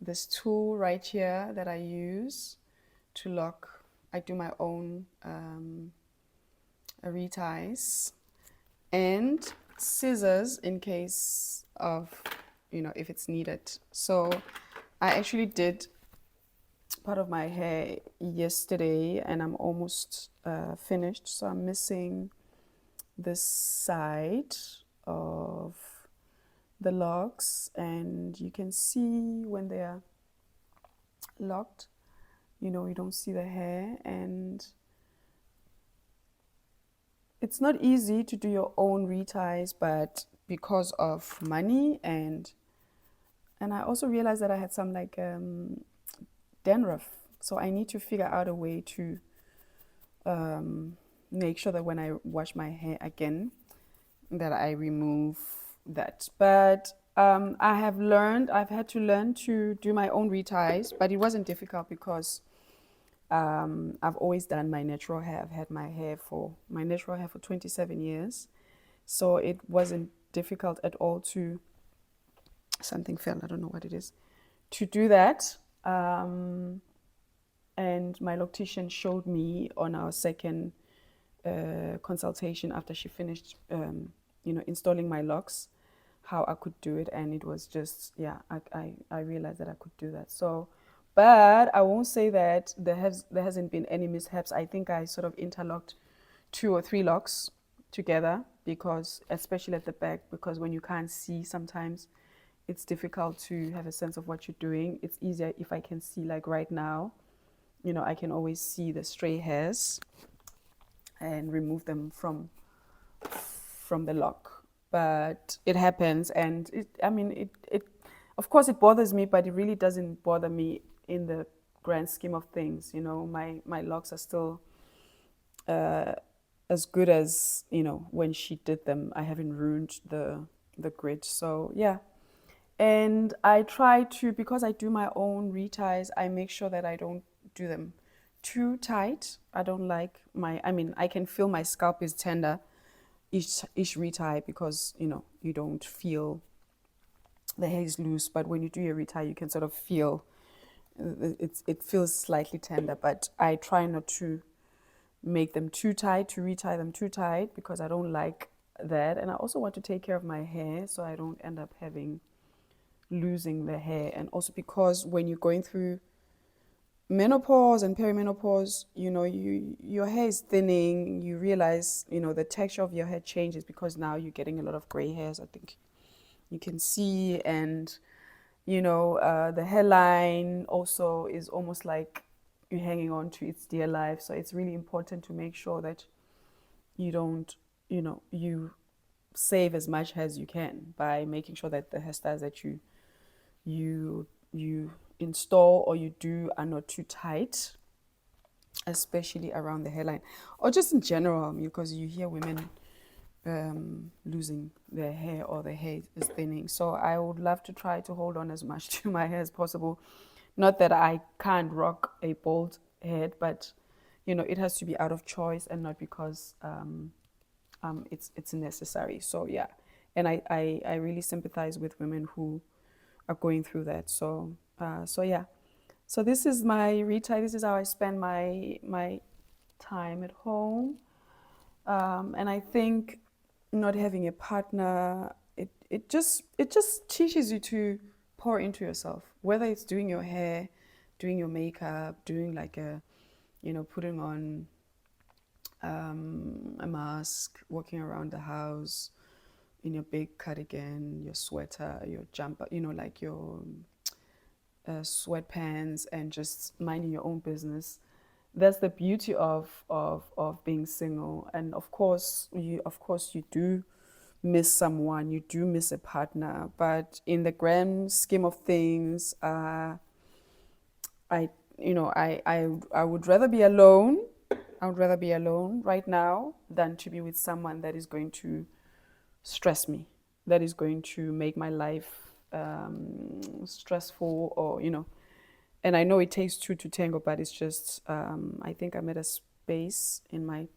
this tool right here that I use to lock. I do my own reties, and scissors in case of, if it's needed. So I actually did part of my hair yesterday and I'm almost finished. So I'm missing this side of the locks, and you can see when they are locked, you don't see the hair, and it's not easy to do your own reties, but because of money and I also realized that I had some like dandruff, so I need to figure out a way to make sure that when I wash my hair again, that I remove that. But I've had to learn to do my own reties, but it wasn't difficult because I've always done my natural hair. I've had my natural hair for 27 years. So it wasn't difficult at all to, something fell, I don't know what it is, to do that. And my loctician showed me on our second consultation after she finished, installing my locks, how I could do it. And it was just, yeah, I realized that I could do that. So, but I won't say that there hasn't been any mishaps. I think I sort of interlocked 2 or 3 locks together, because especially at the back, because when you can't see, sometimes it's difficult to have a sense of what you're doing. It's easier if I can see, like right now, I can always see the stray hairs and remove them from the lock. But it happens, and it of course it bothers me, but it really doesn't bother me in the grand scheme of things. My locks are still as good as, when she did them. I haven't ruined the grid. So yeah. And I try to, because I do my own reties, I make sure that I don't do them too tight. I don't like I can feel my scalp is tender each retie, because, you don't feel the hair is loose. But when you do your retie, you can sort of feel it feels slightly tender. But I try not to make them too tight, to retie them too tight, because I don't like that. And I also want to take care of my hair so I don't end up losing the hair. And also because when you're going through menopause and perimenopause, your hair is thinning. You realize, the texture of your hair changes, because now you're getting a lot of gray hairs, I think you can see. And the hairline also is almost like you're hanging on to its dear life. So it's really important to make sure that you don't, you save as much as you can by making sure that the hairstyles that you install or you do are not too tight, especially around the hairline, or just in general, because you hear women losing their hair, or their hair is thinning. So I would love to try to hold on as much to my hair as possible. Not that I can't rock a bald head, but it has to be out of choice and not because it's necessary. So yeah, and I really sympathize with women who are going through that. So yeah. So this is my retie. This is how I spend my time at home. And I think not having a partner, it just teaches you to pour into yourself. Whether it's doing your hair, doing your makeup, doing like putting on a mask, walking around the house in your big cardigan, your sweater, your jumper, like your sweatpants, and just minding your own business. That's the beauty of being single. And of course you do miss someone, you do miss a partner, but in the grand scheme of things, I I would rather be alone. I would rather be alone right now than to be with someone that is going to stress me, that is going to make my life stressful, or and I know it takes two to tango, but it's just I think I'm at a space in my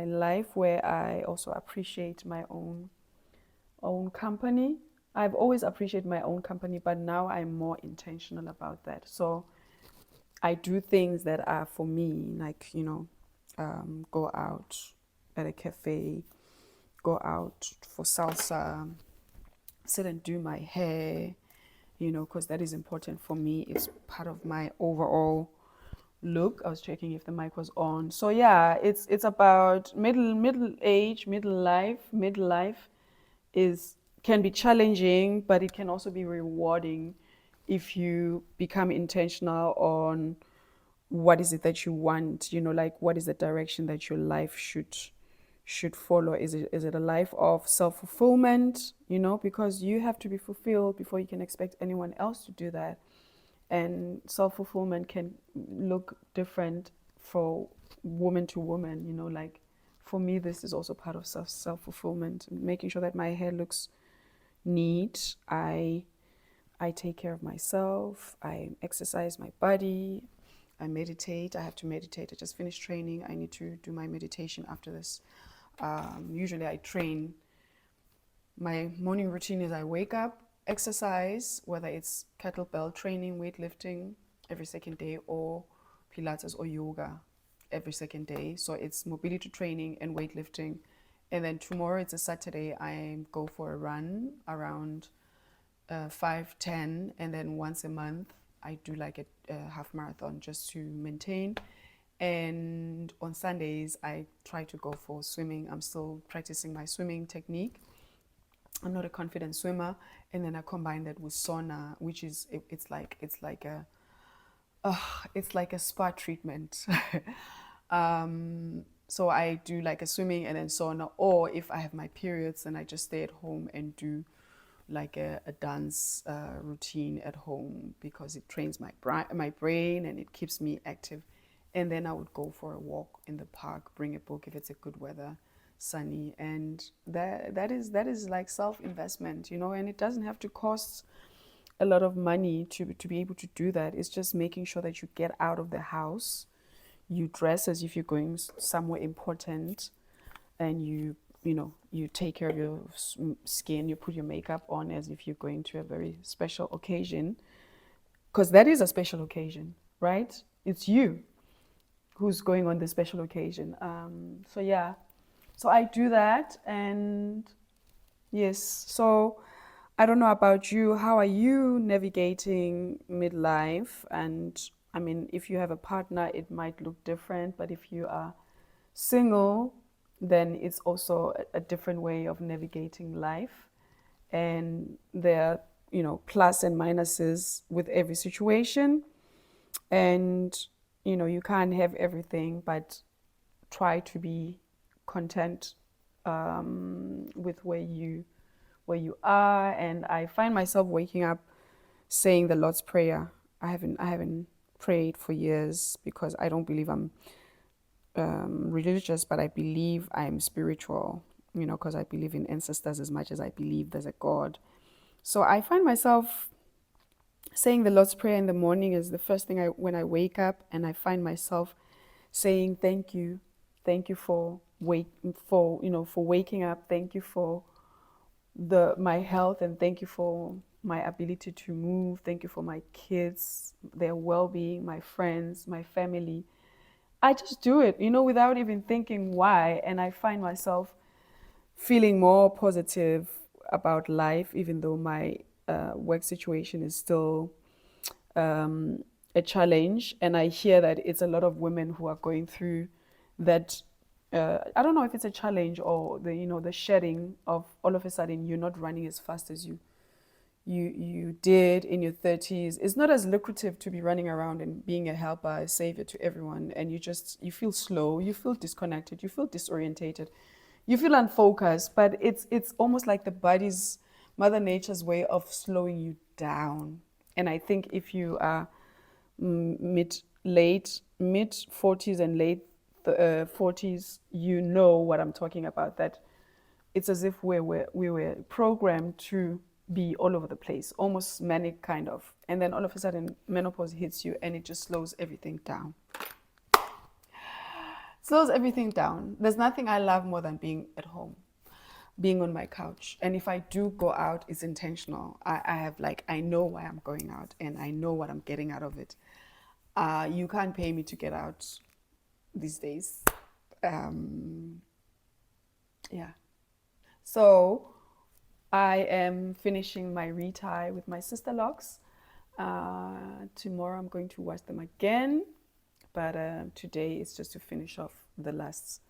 life where I also appreciate my own company. I've always appreciated my own company, but now I'm more intentional about that. So I do things that are for me, like, go out at a cafe, go out for salsa, sit and do my hair, because that is important for me. It's part of my overall look. I was checking if the mic was on. So yeah, it's about middle age, midlife is can be challenging, but it can also be rewarding if you become intentional on what is it that you want, like what is the direction that your life should follow. Is it a life of self-fulfillment, because you have to be fulfilled before you can expect anyone else to do that. And self-fulfillment can look different for woman to woman, like for me this is also part of self-fulfillment, making sure that my hair looks neat. I take care of myself. I exercise my body. I meditate. I have to meditate. I just finished training. I need to do my meditation after this. Usually I train. My morning routine is I wake up, exercise, whether it's kettlebell training, weightlifting every second day, or Pilates or yoga every second day. So it's mobility training and weightlifting. And then tomorrow, it's a Saturday, I go for a run around 5:10, and then once a month I do like a half marathon just to maintain. And on Sundays I try to go for swimming. I'm still practicing my swimming technique. I'm not a confident swimmer, and then I combine that with sauna, which is it's like a spa treatment. So I do like a swimming and then sauna, or if I have my periods, then I just stay at home and do like a dance routine at home, because it trains my brain and it keeps me active. And then I would go for a walk in the park, bring a book if it's a good weather, sunny, and that is like self-investment, and it doesn't have to cost a lot of money to be able to do that. It's just making sure that you get out of the house, you dress as if you're going somewhere important, and you take care of your skin, you put your makeup on as if you're going to a very special occasion, because that is a special occasion, right? It's you who's going on the special occasion. So yeah, so I do that. And yes, so I don't know about you. How are you navigating midlife? And I mean, if you have a partner, it might look different, but if you are single, then it's also a different way of navigating life. And there are, plus and minuses with every situation. And, you can't have everything, but try to be content with where you are. And I find myself waking up saying the Lord's Prayer. I haven't prayed for years, because I don't believe I'm religious, but I believe I'm spiritual, because I believe in ancestors as much as I believe there's a God. So I find myself saying the Lord's Prayer in the morning is the first thing when I wake up, and I find myself saying thank you for waking up, thank you for my health, and thank you for my ability to move, thank you for my kids, their well-being, my friends, my family. I just do it, without even thinking why. And I find myself feeling more positive about life, even though my work situation is still a challenge. And I hear that it's a lot of women who are going through that. I don't know if it's a challenge, or the shedding of all of a sudden you're not running as fast as you did in your 30s. It's not as lucrative to be running around and being a helper, a savior to everyone, and you feel slow, you feel disconnected, you feel disorientated, you feel unfocused. But it's almost like the body's, mother nature's way of slowing you down. And I think if you are mid 40s and late 40s, you know what I'm talking about. That it's as if we were programmed to be all over the place, almost manic kind of. And then all of a sudden menopause hits you, and it just slows everything down. Slows everything down. There's nothing I love more than being at home. being on my couch. And if I do go out, it's intentional. I have like, I know why I'm going out and I know what I'm getting out of it. You can't pay me to get out these days. Um, yeah. So I am finishing my retie with my sister locks. Tomorrow I'm going to wash them again, but today is just to finish off the last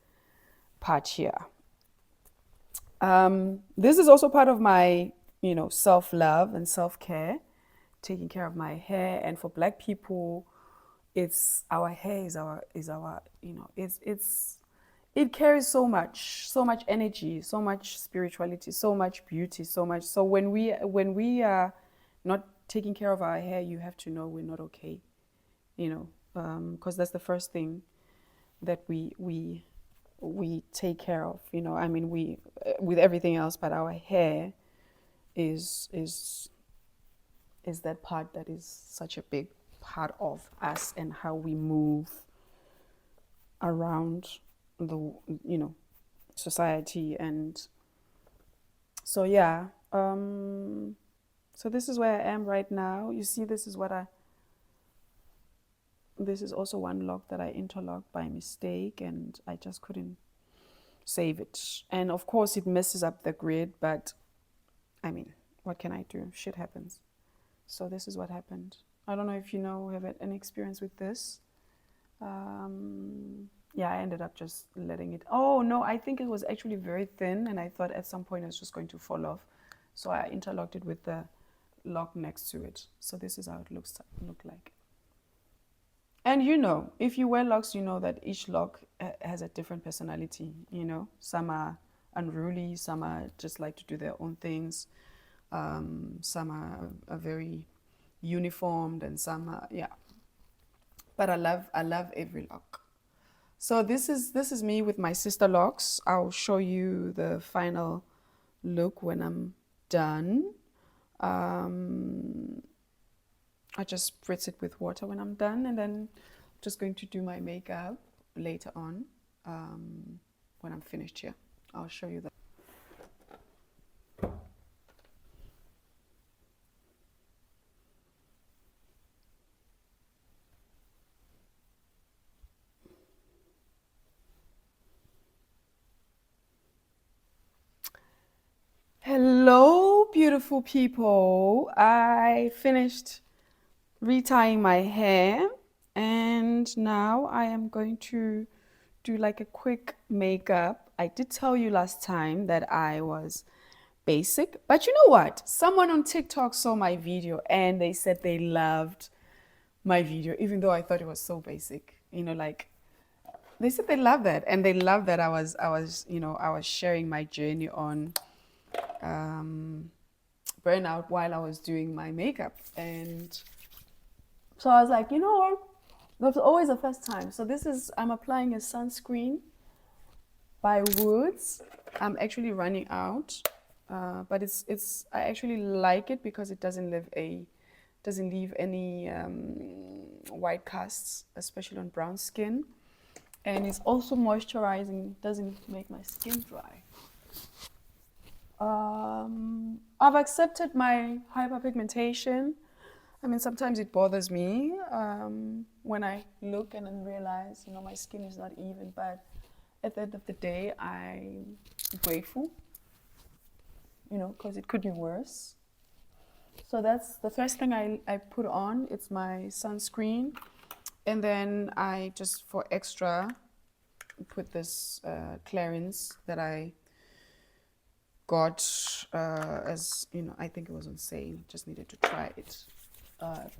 part here. This is also part of my, self-love and self-care, taking care of my hair. And for Black people, it's our hair is our it carries so much energy, so much spirituality, so much beauty, so much. So when we are not taking care of our hair, you have to know we're not okay, because that's the first thing that we take care of. I mean, we with everything else, but our hair is that part that is such a big part of us and how we move around the society. And so yeah, so this is where I am right now. You see, this is also one lock that I interlocked by mistake, and I just couldn't save it. And of course it messes up the grid, but I mean, what can I do? Shit happens. So this is what happened. I don't know if have had any experience with this. Yeah, I ended up just letting it. Oh no, I think it was actually very thin, and I thought at some point it's just going to fall off. So I interlocked it with the lock next to it. So this is how it look like. And if you wear locks, you know that each lock has a different personality. Some are unruly, some are just like to do their own things. Some are very uniformed, and some are, yeah. But I love every lock. So this is me with my sister locks. I'll show you the final look when I'm done. I just spritz it with water when I'm done, and then I'm just going to do my makeup later on when I'm finished here. I'll show you that. Hello, beautiful people. I finished retying my hair, and now I am going to do like a quick makeup. I did tell you last time that I was basic, but you know what? Someone on TikTok saw my video and they said they loved my video, even though I thought it was so basic. Like they said they love that, and they love that I was sharing my journey on burnout while I was doing my makeup. And so I was like, what? That's always the first time. So I'm applying a sunscreen by Woods. I'm actually running out, but I actually like it because it doesn't leave any white casts, especially on brown skin, and it's also moisturizing. Doesn't make my skin dry. I've accepted my hyperpigmentation. I mean, sometimes it bothers me when I look and then realize, my skin is not even. But at the end of the day, I'm grateful, because it could be worse. So that's the first thing I put on. It's my sunscreen. And then I just, for extra, put this clearance that I got as, I think it was on sale. Just needed to try it.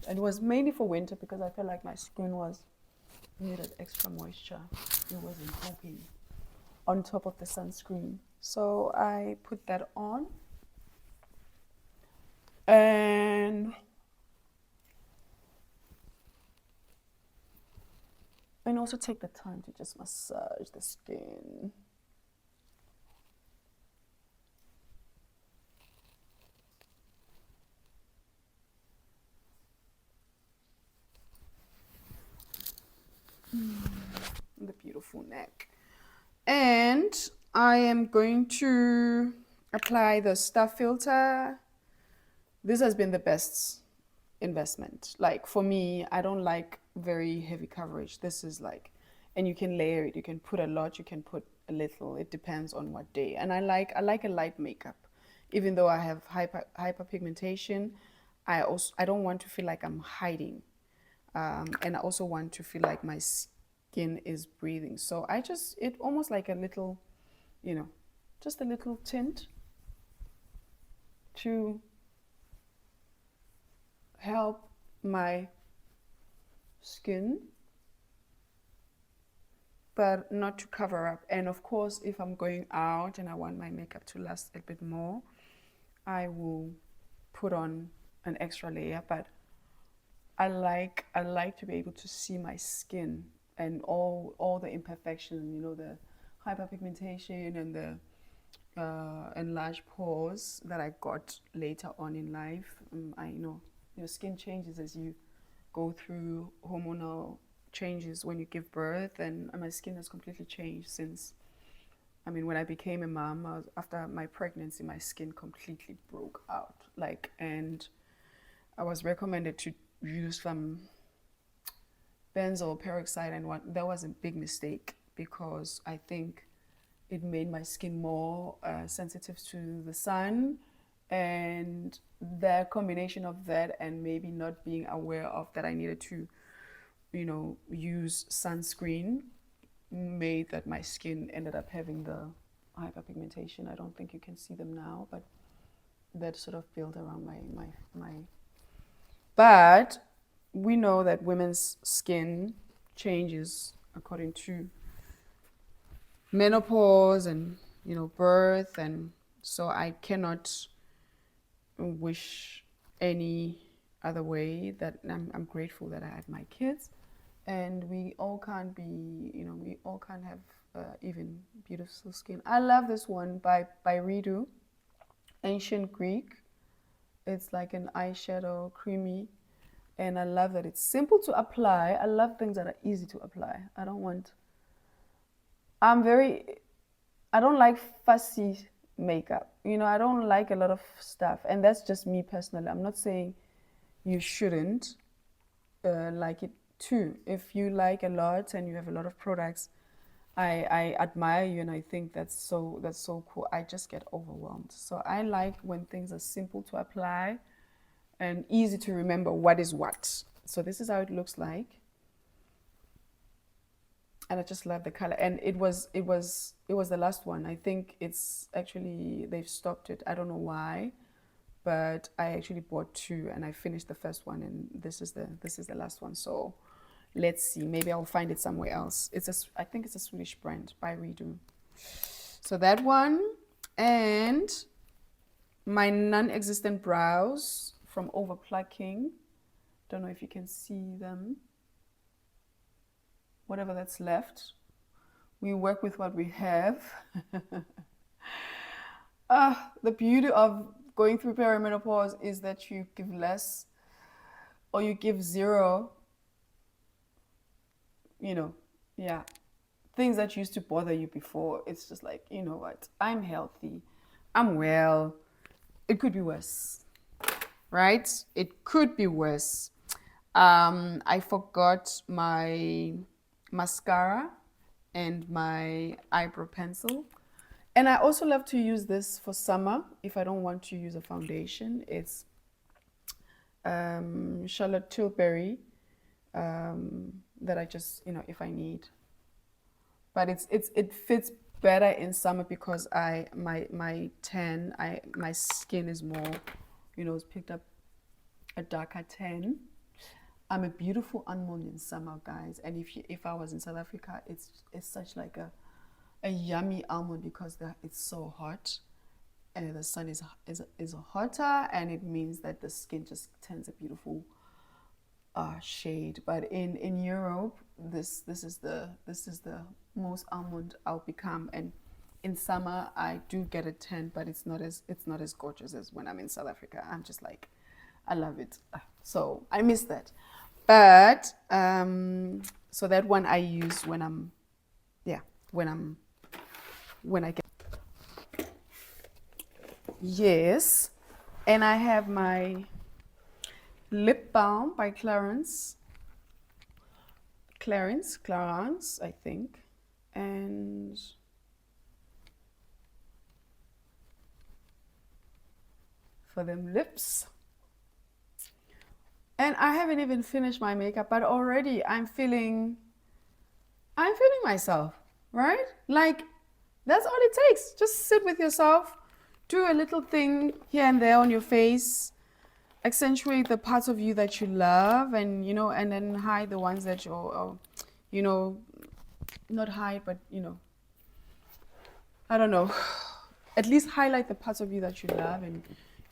It was mainly for winter because I felt like my skin needed extra moisture. It wasn't coping on top of the sunscreen. So I put that on. And also take the time to just massage the skin. The beautiful neck. And I am going to apply the stuff filter. This has been the best investment. Like for me, I don't like very heavy coverage. This is like, and you can layer it. You can put a lot, you can put a little. It depends on what day. And I like a light makeup. Even though I have hyperpigmentation, I don't want to feel like I'm hiding. And I also want to feel like my skin is breathing. So it almost like a little, you know, just a little tint to help my skin, but not to cover up. And of course, if I'm going out and I want my makeup to last a bit more, I will put on an extra layer. But I like to be able to see my skin and all the imperfections, the hyperpigmentation and the enlarged pores that I got later on in life. I know your skin changes as you go through hormonal changes when you give birth, and my skin has completely changed since. I mean, when I became a mom, after my pregnancy, my skin completely broke out. And I was recommended to use some benzoyl peroxide, and that was a big mistake because I think it made my skin more sensitive to the sun, and the combination of that and maybe not being aware of that I needed to use sunscreen made that my skin ended up having the hyperpigmentation. I don't think you can see them now, but that sort of built around my but we know that women's skin changes according to menopause and birth, and so I cannot wish any other way. That I'm grateful that I have my kids, and we all can't have even beautiful skin. I love this one by Redo, Ancient Greek. It's like an eyeshadow, creamy, and I love that it's simple to apply. I love things that are easy to apply. I don't like fussy makeup. I don't like a lot of stuff, and that's just me personally. I'm not saying you shouldn't like it too. If you like a lot and you have a lot of products, I admire you, and I think that's so cool. I just get overwhelmed. So I like when things are simple to apply and easy to remember what is what. So this is how it looks like. And I just love the color. And it was the last one. I think it's actually they've stopped it. I don't know why, but I actually bought two and I finished the first one, and this is the last one. So let's see. Maybe I'll find it somewhere else. I think it's a Swedish brand by Redo. So that one, and my non-existent brows from Overplucking. Don't know if you can see them. Whatever that's left, we work with what we have. The beauty of going through perimenopause is that you give less or you give zero, yeah, things that used to bother you before. It's just like, you know what, I'm healthy, I'm well. It could be worse, right? It could be worse. I forgot my mascara and my eyebrow pencil. And I also love to use this for summer if I don't want to use a foundation. It's Charlotte Tilbury that I just, if I need. But it fits better in summer because my skin is more, it's picked up a darker tan. I'm a beautiful almond in summer, guys. And if I was in South Africa, it's such like a yummy almond because it's so hot, and the sun is hotter, and it means that the skin just turns a beautiful shade. But in Europe, this is the most almond I'll become, and in summer I do get a tan, but it's not as gorgeous as when I'm in South Africa. I'm just like, I love it. So I miss that. But so that one I use when I'm when I get. Yes. And I have my lip balm by Clarence, I think. And for them lips. And I haven't even finished my makeup, but already I'm feeling myself, right? Like that's all it takes. Just sit with yourself, do a little thing here and there on your face, accentuate the parts of you that you love, and and then hide the ones that you're, you know, not hide, but I don't know. At least highlight the parts of you that you love, and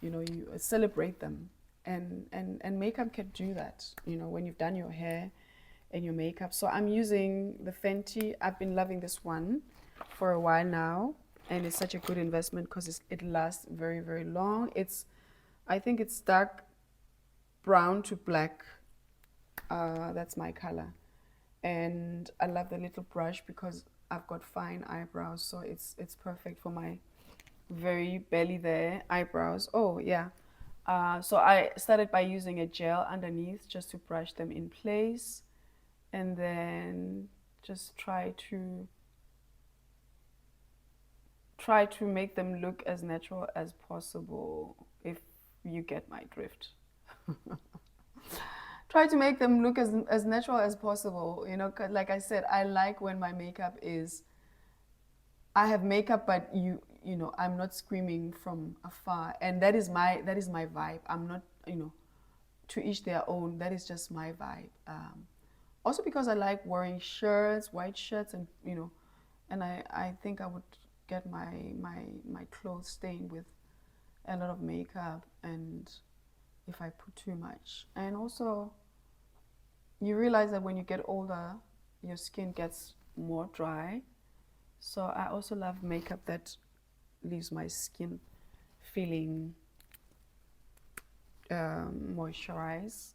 you celebrate them. And makeup can do that. When you've done your hair and your makeup. So I'm using the Fenty. I've been loving this one for a while now, and it's such a good investment because it lasts very, very long. I think it's dark brown to black. That's my color. And I love the little brush because I've got fine eyebrows, so it's perfect for my very belly there eyebrows. Oh yeah. So I started by using a gel underneath just to brush them in place, and then just try to make them look as natural as possible, if you get my drift. Try to make them look as natural as possible. 'Cause like I said, I like when my makeup is, I have makeup, but I'm not screaming from afar, and that is my vibe. I'm not, to each their own. That is just my vibe. Also because I like wearing shirts, white shirts, and and I think I would get my clothes stained with a lot of makeup, and if I put too much. And also, you realize that when you get older, your skin gets more dry. So I also love makeup that leaves my skin feeling moisturized.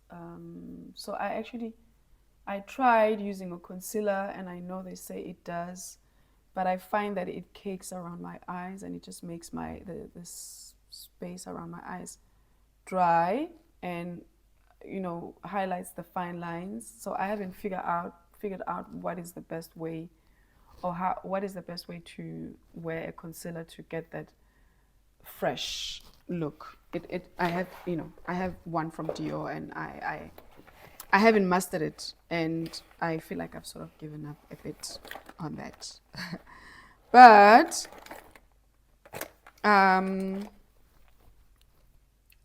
So I tried using a concealer, and I know they say it does, but I find that it cakes around my eyes, and it just makes the space around my eyes dry, and highlights the fine lines. So I haven't figured out what is the best way, or what is the best way to wear a concealer to get that fresh look. I have one from Dior, and I haven't mastered it, and I feel like I've sort of given up a bit on that. But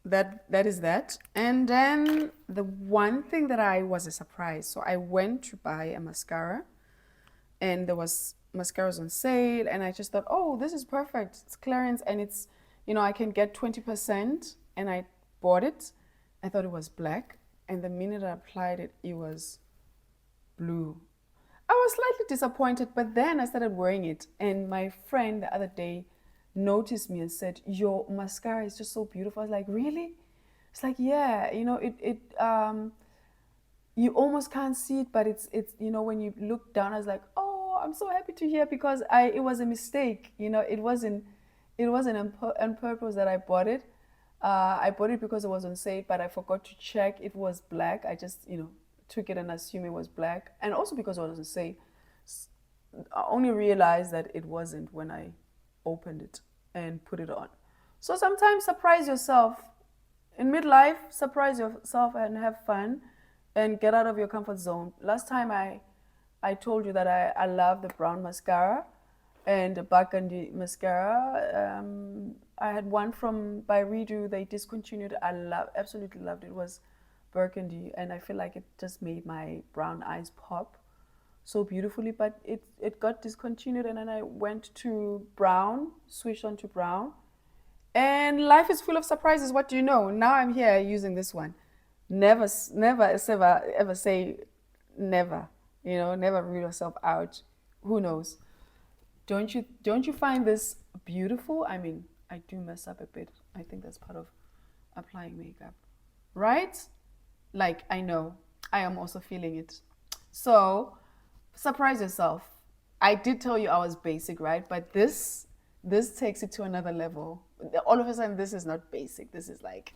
that is that. And then the one thing that I was a surprise. So I went to buy a mascara, and there was mascaras on sale, and I just thought, oh, this is perfect. It's clearance, and it's I can get 20%, and I bought it. I thought it was black, and the minute I applied it, it was blue. I was slightly disappointed, but then I started wearing it, and my friend the other day noticed me and said, your mascara is just so beautiful. I was like, really? It's like, yeah, you almost can't see it, but it's when you look down, I was like, oh, I'm so happy to hear, because it was a mistake. It wasn't on purpose that I bought it. I bought it because it was on sale, but I forgot to check it was black. I just took it and assumed it was black, and also because it was on sale, I only realized that it wasn't when I opened it and put it on. So sometimes surprise yourself. In midlife, surprise yourself and have fun and get out of your comfort zone. Last time I told you that I love the brown mascara and the burgundy mascara. I had one by Redo. They discontinued. I absolutely loved it. It was burgundy, and I feel like it just made my brown eyes pop so beautifully, but it got discontinued, and then I went to brown, switched on to brown, and life is full of surprises. What do you know? Now I'm here using this one. Never, never, ever say never. Never rule yourself out. Who knows? Don't you find this beautiful? I mean, I do mess up a bit. I think that's part of applying makeup, right? I know I am also feeling it. So surprise yourself. I did tell you I was basic, right? But this takes it to another level. All of a sudden, this is not basic. This is like,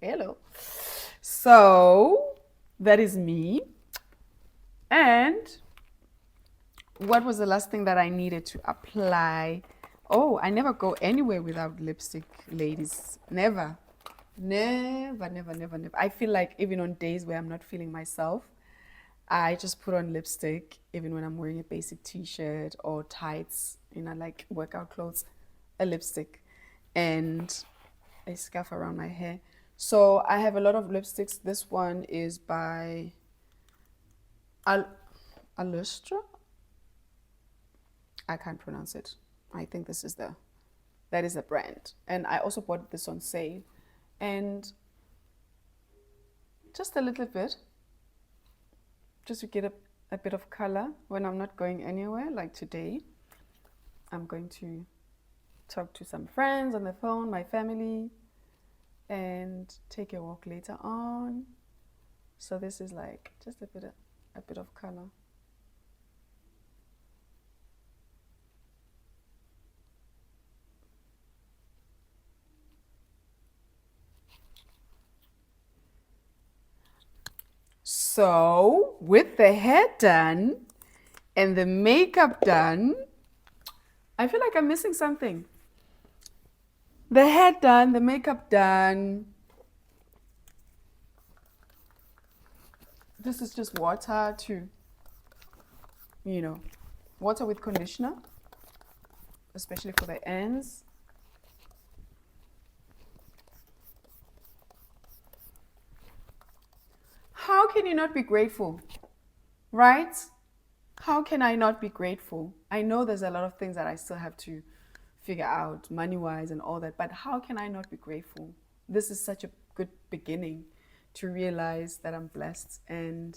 hello. So that is me. And what was the last thing that I needed to apply? Oh, I never go anywhere without lipstick, ladies. Never. Never, never, never, never. I feel like even on days where I'm not feeling myself, I just put on lipstick, even when I'm wearing a basic t-shirt or tights, like workout clothes, a lipstick, and a scarf around my hair. So I have a lot of lipsticks. This one is by Alustra. I can't pronounce it. I think that is the brand. And I also bought this on sale. And just a little bit, just to get a bit of color when I'm not going anywhere. Like today, I'm going to talk to some friends on the phone, my family, and take a walk later on. So this is like just a bit of color. So with the hair done and the makeup done, I feel like I'm missing something. The hair done, the makeup done. This is just water water with conditioner, especially for the ends. How can you not be grateful, right? How can I not be grateful? I know there's a lot of things that I still have to figure out, money-wise and all that, but how can I not be grateful? This is such a good beginning to realize that I'm blessed, and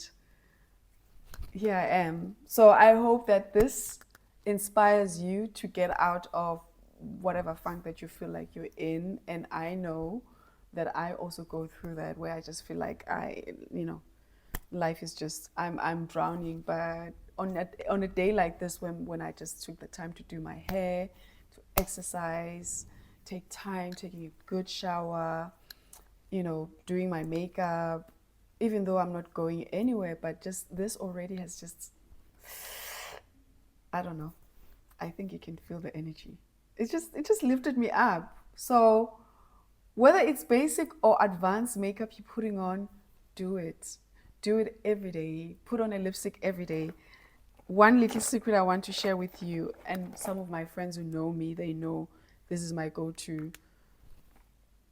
here I am. So I hope that this inspires you to get out of whatever funk that you feel like you're in. And I know that I also go through that, where I just feel like life is just, I'm drowning. But on a day like this, when I just took the time to do my hair, to exercise, take time, taking a good shower, doing my makeup, even though I'm not going anywhere, but just this already has just, I don't know. I think you can feel the energy. It just lifted me up. So whether it's basic or advanced makeup you're putting on, do it. Do it every day. Put on a lipstick every day. One little secret I want to share with you, and some of my friends who know me, they know this is my go-to.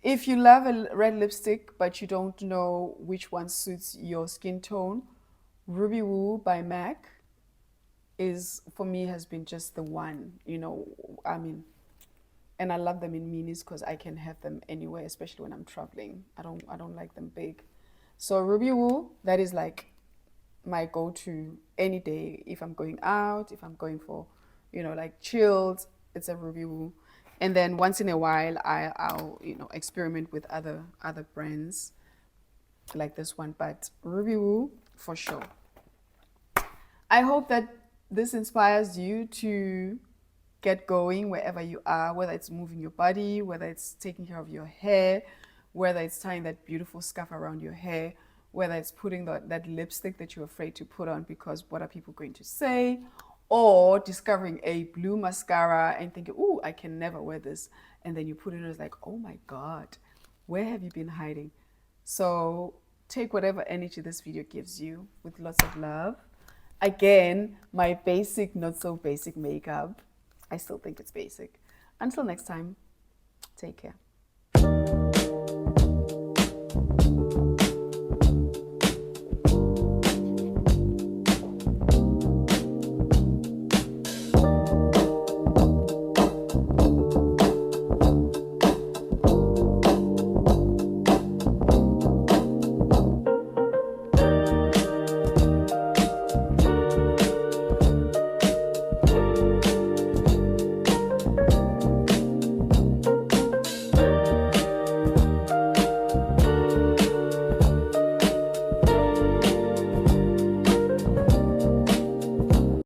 If you love a red lipstick, but you don't know which one suits your skin tone, Ruby Woo by MAC for me, has been just the one, I mean, and I love them in minis because I can have them anywhere, especially when I'm traveling. I don't like them big. So Ruby Woo, that is like my go-to any day. If I'm going out, if I'm going for, like chilled, it's a Ruby Woo. And then once in a while, I'll experiment with other brands like this one, but Ruby Woo for sure. I hope that this inspires you to get going wherever you are, whether it's moving your body, whether it's taking care of your hair, whether it's tying that beautiful scarf around your hair, whether it's putting that lipstick that you're afraid to put on because what are people going to say, or discovering a blue mascara and thinking, "Ooh, I can never wear this," and then you put it on, it's like, "Oh my God, where have you been hiding?" So take whatever energy this video gives you with lots of love. Again, my basic, not so basic makeup. I still think it's basic. Until next time, take care.